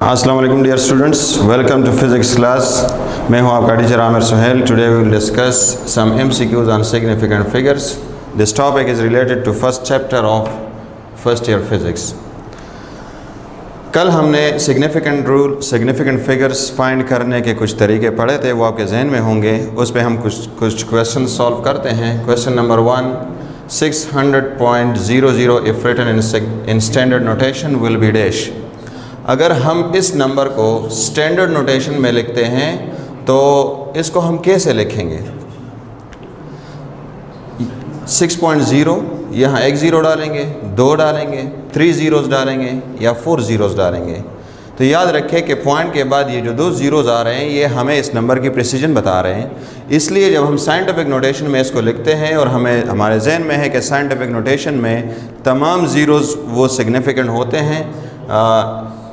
अस्सलाम वालेकुम dear students, welcome to physics class. मैं हूं आपका teacher Aamir Suhail. Today we will discuss some MCQs on significant figures. This topic is related to first chapter of first year physics. कल हमने significant figures find करने के कुछ तरीके पढ़े थे, वो आपके जहन में होंगे। उस पर हम कुछ क्वेश्चन सॉल्व करते हैं। Question number 1, 600.00 if written in standard notation will be dash. अगर हम इस नंबर को स्टैंडर्ड नोटेशन में लिखते हैं तो इसको हम कैसे लिखेंगे? 6.0, यहाँ एक ज़ीरो डालेंगे, 2 डालेंगे, 3 ज़ीरोज़ डालेंगे या 4 ज़ीरोज़ डालेंगे। तो याद रखें कि पॉइंट के बाद ये जो 2 ज़ीरोज़ आ रहे हैं ये हमें इस नंबर की प्रिसीजन बता रहे हैं। इसलिए जब हम साइंटिफिक नोटेशन में इसको लिखते हैं और हमें हमारे जहन में है कि साइंटिफिक नोटेशन में तमाम ज़ीरोज़ वो सिग्निफिकेंट होते हैं,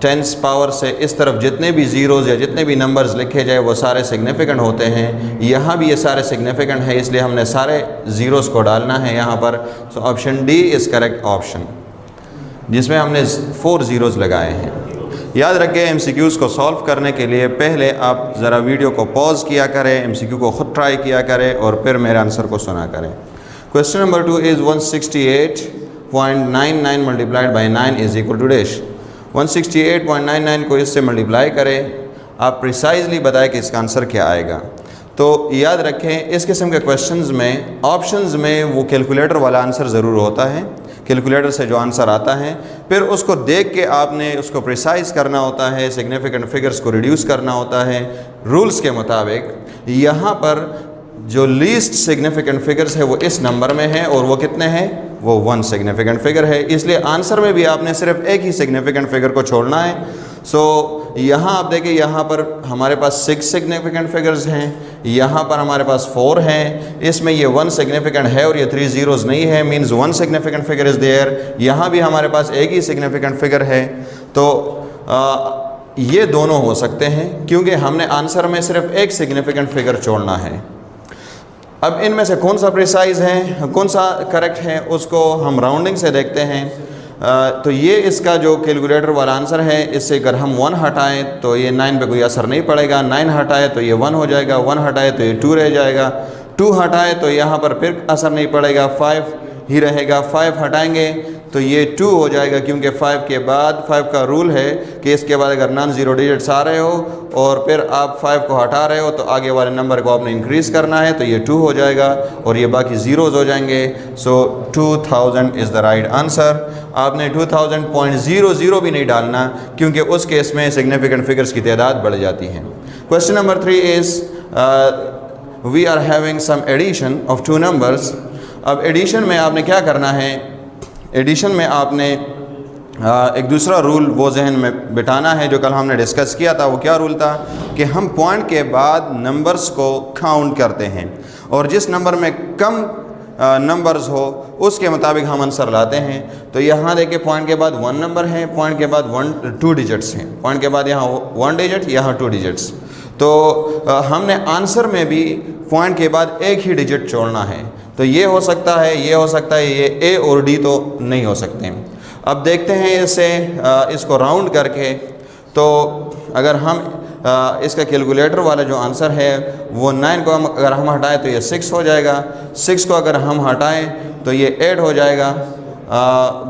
10th पावर से इस तरफ जितने भी ज़ीरोज़ या जितने भी नंबर्स लिखे जाए वो सारे सिग्निफिकेंट होते हैं। यहाँ भी ये सारे सिग्निफिकेंट है, इसलिए हमने सारे ज़ीरोज़ को डालना है यहाँ पर। So option D is correct option, जिसमें हमने 4 ज़ीरोज़ लगाए हैं। याद रखें, एमसीक्यूज़ को सॉल्व करने के लिए पहले आप ज़रा वीडियो को पॉज किया करें, एमसीक्यू को ख़ुद ट्राई किया करें और फिर मेरे आंसर को सुना करें। Question number 2 is 168.99 multiplied by 9 is equal to dash. 168.99 को इससे मल्टीप्लाई करें, आप प्रिसाइजली बताएं कि इसका आंसर क्या आएगा। तो याद रखें, इस किस्म के क्वेश्चंस में ऑप्शंस में वो कैलकुलेटर वाला आंसर ज़रूर होता है। कैलकुलेटर से जो आंसर आता है फिर उसको देख के आपने उसको प्रिसाइज करना होता है, सिग्निफिकेंट फिगर्स को रिड्यूस करना होता है रूल्स के मुताबिक। यहाँ पर जो लीस्ट सिग्निफिकेंट फिगर्स है वो इस नंबर में है और वो कितने हैं? वो 1 सिग्निफिकेंट फिगर है। इसलिए आंसर में भी आपने सिर्फ एक ही सिग्निफिकेंट फिगर को छोड़ना है। सो यहाँ आप देखिए, यहाँ पर हमारे पास 6 सिग्निफिकेंट फिगर्स हैं, यहाँ पर हमारे पास 4 हैं, इसमें ये 1 सिग्निफिकेंट है और ये 3 ज़ीरोज़ नहीं है, means 1 significant figure is there. यहाँ भी हमारे पास एक ही सिग्निफिकेंट फिगर है। तो ये दोनों हो सकते हैं क्योंकि हमने आंसर में सिर्फ एक सिग्निफिकेंट फिगर छोड़ना है। अब इनमें से कौन सा प्रिसाइज है, कौन सा करेक्ट है, उसको हम राउंडिंग से देखते हैं। तो ये इसका जो कैलकुलेटर वाला आंसर है, इससे अगर हम 1 हटाएं तो ये 9 पे कोई असर नहीं पड़ेगा। 9 हटाए तो ये 1 हो जाएगा, 1 हटाए तो ये 2 रह जाएगा, 2 हटाए तो यहाँ पर फिर असर नहीं पड़ेगा, 5 ही रहेगा। 5 हटाएंगे तो ये 2 हो जाएगा, क्योंकि 5 के बाद 5 का रूल है कि इसके बाद अगर नॉन ज़ीरो डिजिट्स आ रहे हो और फिर आप 5 को हटा रहे हो तो आगे वाले नंबर को आपने इंक्रीज़ करना है, तो ये 2 हो जाएगा और ये बाकी ज़ीरोज़ हो जाएंगे। सो 2000 इज़ द राइट आंसर। आपने 2000.00 भी नहीं डालना, क्योंकि उस केस में सिग्निफिकेंट फिगर्स की तादाद बढ़ जाती है। Question number 3 is we are having some addition of 2 numbers. अब एडिशन में आपने क्या करना है? एडिशन में आपने एक दूसरा रूल वो जहन में बिठाना है जो कल हमने डिस्कस किया था। वो क्या रूल था कि हम पॉइंट के बाद नंबर्स को काउंट करते हैं और जिस नंबर में कम नंबर्स हो उसके मुताबिक हम आंसर लाते हैं। तो यहाँ देखिए, पॉइंट के बाद 1 नंबर है, पॉइंट के बाद 2 डिजिट्स हैं, पॉइंट के बाद यहाँ 1 डिजिट, यहाँ 2 डिजिट्स। तो हमने आंसर में भी पॉइंट के बाद एक ही डिजिट छोड़ना है। तो ये हो सकता है, ये हो सकता है, ये ए और डी तो नहीं हो सकते। अब देखते हैं इसे इसको राउंड करके। तो अगर हम इसका कैलकुलेटर वाला जो आंसर है वो 9 को अगर हम हटाएं तो ये 6 हो जाएगा, 6 को अगर हम हटाएं तो ये 8 हो जाएगा,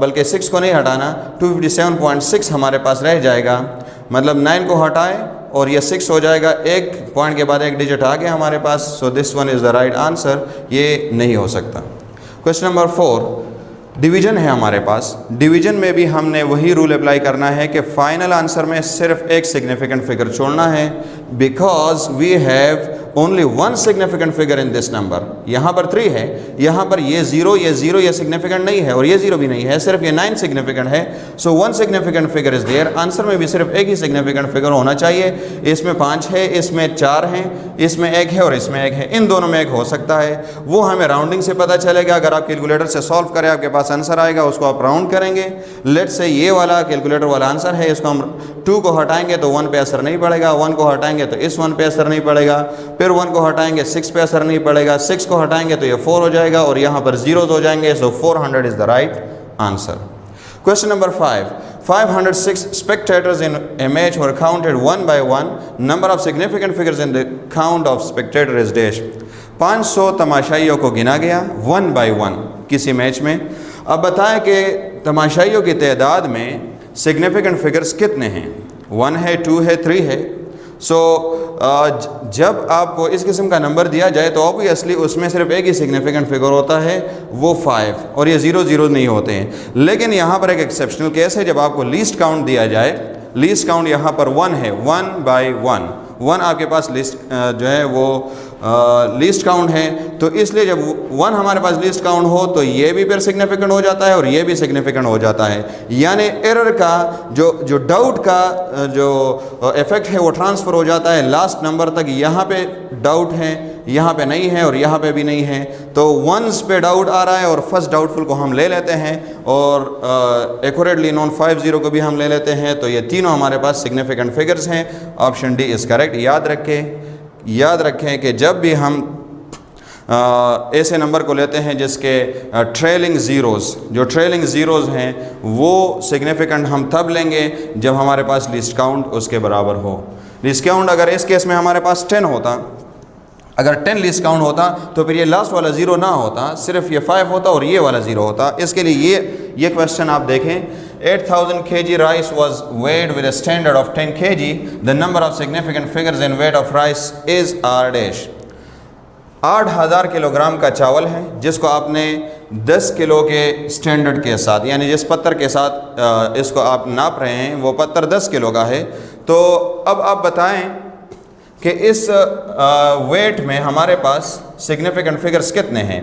बल्कि 6 को नहीं हटाना, 257.6 हमारे पास रह जाएगा। मतलब 9 को हटाएं और ये 6 हो जाएगा, एक पॉइंट के बाद एक डिजिट आ गया हमारे पास। So this one is the right answer, ये नहीं हो सकता। क्वेश्चन नंबर 4, डिवीज़न है हमारे पास। डिवीज़न में भी हमने वही रूल अप्लाई करना है कि फ़ाइनल आंसर में सिर्फ एक सिग्निफिकेंट फिगर छोड़ना है, because we have only 1 significant figure in this number. यहाँ पर 3 है, यहाँ पर ये 0 ये सिग्निफिकेंट नहीं है और ये 0 भी नहीं है, सिर्फ ये 9 सिग्निफिकेंट है। So 1 significant figure is there. Answer में भी सिर्फ एक ही सिग्निफिकेंट फिगर होना चाहिए। इसमें 5 है, इसमें 4 हैं, इसमें 1 है और इसमें 1 है, इन दोनों में 1 हो सकता है। वो हमें राउंडिंग से पता चलेगा। अगर आप कैलकुलेटर से सॉल्व करें, आपके पास आंसर आएगा, उसको आप राउंड करेंगे। लेट्स से ये वाला कैलकुलेटर वाला आंसर है, इसको हम 2 को हटाएंगे तो 1 पे असर नहीं पड़ेगा, 1 को हटाएंगे तो इस 1 पे असर नहीं पड़ेगा, फिर 1 को हटाएंगे 6 पे असर नहीं पड़ेगा, 6 को हटाएंगे तो ये 4 हो जाएगा और यहाँ पर ज़ीरोज़ हो जाएंगे। सो 400 is the right answer. Question number 5, 506 spectators in a match were counted one by one. Number of significant figures in the count of spectator is dash. 500 तमाशाइयों को गिना गया वन बाय वन किसी मैच में। अब बताएं कि तमाशाइयों की तादाद में सिग्निफिकेंट फिगर्स कितने हैं, 1 है, 2 है, 3 है। जब आपको इस किस्म का नंबर दिया जाए तो ऑब्वियसली उसमें सिर्फ एक ही सिग्निफिकेंट फिगर होता है, वो 5, और ये 0 0 नहीं होते हैं। लेकिन यहाँ पर एक एक्सेप्शनल केस है, जब आपको लीस्ट काउंट दिया जाए, लीस्ट काउंट यहाँ पर 1 है, 1 बाय 1, 1 आपके पास लिस्ट जो है वो लीस्ट काउंट है, तो इसलिए जब 1 हमारे पास लीस्ट काउंट हो तो ये भी फिर सिग्निफिकेंट हो जाता है और ये भी सिग्निफिकेंट हो जाता है। यानी एरर का जो डाउट का जो इफेक्ट है वो ट्रांसफ़र हो जाता है लास्ट नंबर तक। यहाँ पे डाउट है, यहाँ पे नहीं है और यहाँ पे भी नहीं है, तो वंस पे डाउट आ रहा है और फर्स्ट डाउटफुल को हम ले लेते हैं और एक्यूरेटली नॉन 50 को भी हम ले लेते हैं। तो ये तीनों हमारे पास सिग्निफिकेंट फिगर्स हैं। Option D is correct. याद रखें कि जब भी हम ऐसे नंबर को लेते हैं जिसके ट्रेलिंग ज़ीरोज़, जो ट्रेलिंग ज़ीरोज़ हैं वो सिग्निफिकेंट हम तब लेंगे जब हमारे पास लिस्ट काउंट उसके बराबर हो। लिस्ट काउंट अगर इस केस में हमारे पास 10 होता, अगर 10 लिस्ट काउंट होता तो फिर ये लास्ट वाला ज़ीरो ना होता, सिर्फ ये 5 होता और ये वाला ज़ीरो होता। इसके लिए ये क्वेश्चन आप देखें, 8000 kg rice was weighed with a standard of 10 kg. The number of significant figures in weight of rice is R dash. 8000 kilogram का चावल है जिसको आपने 10 किलो के स्टैंडर्ड के साथ, यानी जिस पत्थर के साथ इसको आप नाप रहे हैं वो पत्थर 10 किलो का है। तो अब आप बताएं कि इस वेट में हमारे पास सिग्निफिकेंट फिगर्स कितने हैं।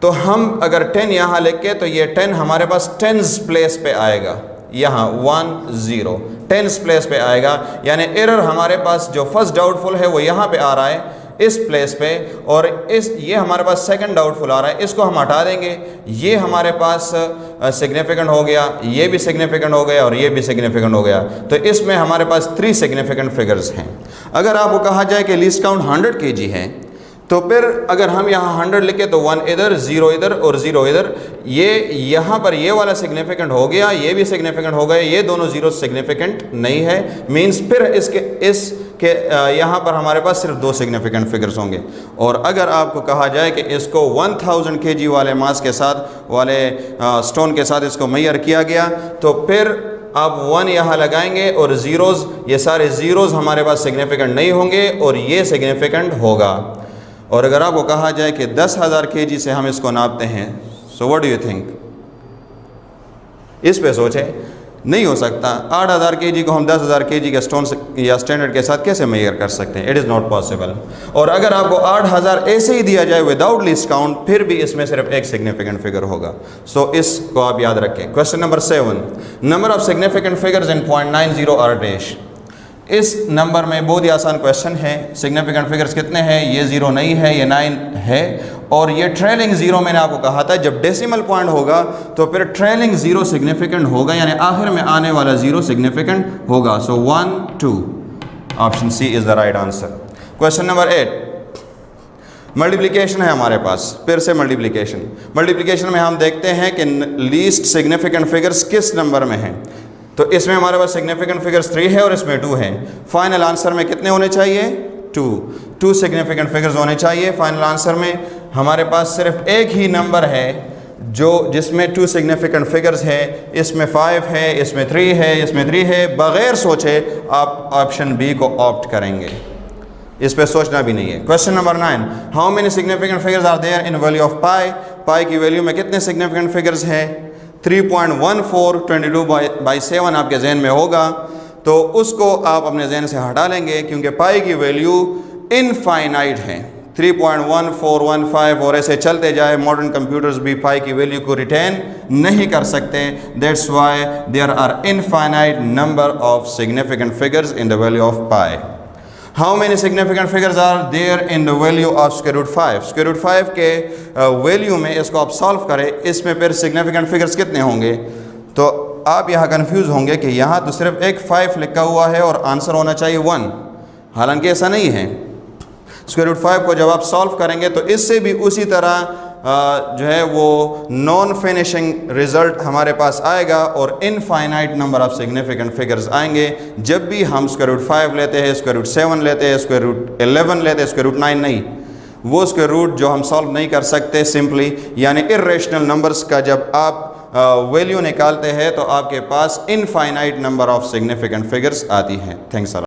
तो हम अगर 10 यहाँ लिख के, तो ये 10 हमारे पास टेंस प्लेस पे आएगा, यहाँ 1 0 टेंस प्लेस पे आएगा। यानी एरर हमारे पास जो फर्स्ट डाउटफुल है वो यहाँ पे आ रहा है इस प्लेस पे, और ये हमारे पास सेकंड डाउटफुल आ रहा है, इसको हम हटा देंगे। ये हमारे पास सिग्निफिकेंट हो गया, ये भी सिग्निफिकेंट हो गया और ये भी सिग्निफिकेंट हो गया। तो इसमें हमारे पास 3 सिग्निफिकेंट फिगर्स हैं। अगर आपको कहा जाए कि लीस्ट काउंट 100 kg है, तो फिर अगर हम यहाँ 100 लिखे तो 1 इधर, 0 इधर और 0 इधर, ये यहाँ पर ये वाला सिग्निफिकेंट हो गया, ये भी सिग्निफिकेंट हो गए, ये दोनों ज़ीरो सिग्निफिकेंट नहीं है। मींस फिर इसके यहाँ पर हमारे पास सिर्फ 2 सिग्निफिकेंट फिगर्स होंगे। और अगर आपको कहा जाए कि इसको 1000 kg वाले मास के साथ, वाले स्टोन के साथ इसको मैयर किया गया, तो फिर आप 1 यहाँ लगाएंगे और ज़ीरोज़, ये सारे ज़ीरोज़ हमारे पास सिग्निफिकेंट नहीं होंगे और ये सिग्निफिकेंट होगा। और अगर आपको कहा जाए कि 10,000 kg से हम इसको नापते हैं, so what do you think? इस पे सोचें, नहीं हो सकता। 8,000 kg को हम 10,000 kg के स्टोन या स्टैंडर्ड के साथ कैसे मेजर कर सकते हैं? It is not possible. और अगर आपको 8,000 ऐसे ही दिया जाए विदाउट लिस्ट काउंट, फिर भी इसमें सिर्फ एक सिग्निफिकेंट फिगर होगा। सो इसको आप याद रखें। Question number 7, number of significant figures in 0.90 are dash. इस नंबर में बहुत ही आसान क्वेश्चन है। सिग्निफिकेंट फिगर्स कितने हैं? ये 0 नहीं है, ये 9 है, और ये ट्रेलिंग ज़ीरो मैंने आपको कहा था जब डेसिमल पॉइंट होगा तो फिर ट्रेलिंग ज़ीरो सिग्निफिकेंट होगा, यानी आखिर में आने वाला ज़ीरो सिग्निफिकेंट होगा। So 1 2 option C is the right answer. Question number 8, multiplication है हमारे पास। फिर से मल्टीप्लिकेशन में हम देखते हैं कि लीस्ट सिग्निफिकेंट फिगर्स किस नंबर में हैं। तो इसमें हमारे पास सिग्निफिकेंट फिगर्स 3 है और इसमें 2 है। फाइनल आंसर में कितने होने चाहिए? 2 सिग्निफिकेंट फिगर्स होने चाहिए। फाइनल आंसर में हमारे पास सिर्फ एक ही नंबर है जिसमें 2 सिग्निफिकेंट फिगर्स है। इसमें 5 है, इसमें 3 है, इसमें 3 है। बगैर सोचे आप ऑप्शन बी को ऑप्ट करेंगे, इस पर सोचना भी नहीं है। Question number 9, how many significant figures are there in value of pi. Pi की वैल्यू में कितने सिग्निफिकेंट फिगर्स हैं? 3.14 22/7 आपके जहन में होगा, तो उसको आप अपने जहन से हटा लेंगे क्योंकि पाई की वैल्यू इनफाइनाइट है। 3.1415 और ऐसे चलते जाए। मॉडर्न कंप्यूटर्स भी पाई की वैल्यू को रिटेन नहीं कर सकते। That's why there are infinite number of significant figures in the value of pi. How many significant figures are there in the value of square root 5। Square root 5 के value में इसको आप solve करें, इसमें फिर सिग्निफिकेंट फिगर्स कितने होंगे? तो आप यहाँ कंफ्यूज होंगे कि यहाँ तो सिर्फ एक 5 लिखा हुआ है और आंसर होना चाहिए 1, हालांकि ऐसा नहीं है। स्क्वायर रूट 5 को जब आप सॉल्व करेंगे तो इससे भी उसी तरह जो है वो नॉन फिनिशिंग रिज़ल्ट हमारे पास आएगा और infinite number of significant figures आएंगे जब भी हम स्क्वायर रूट 5 लेते हैं, स्क्वायर रूट 7 लेते हैं, स्क्वायर रूट 11 लेते हैं, स्क्वायर रूट 9 नहीं, वो स्क्वायर रूट जो हम सॉल्व नहीं कर सकते सिंपली, यानी इर्रेशनल नंबर्स का जब आप वैल्यू निकालते हैं तो आपके पास infinite number of significant figures आती हैं। थैंक्स।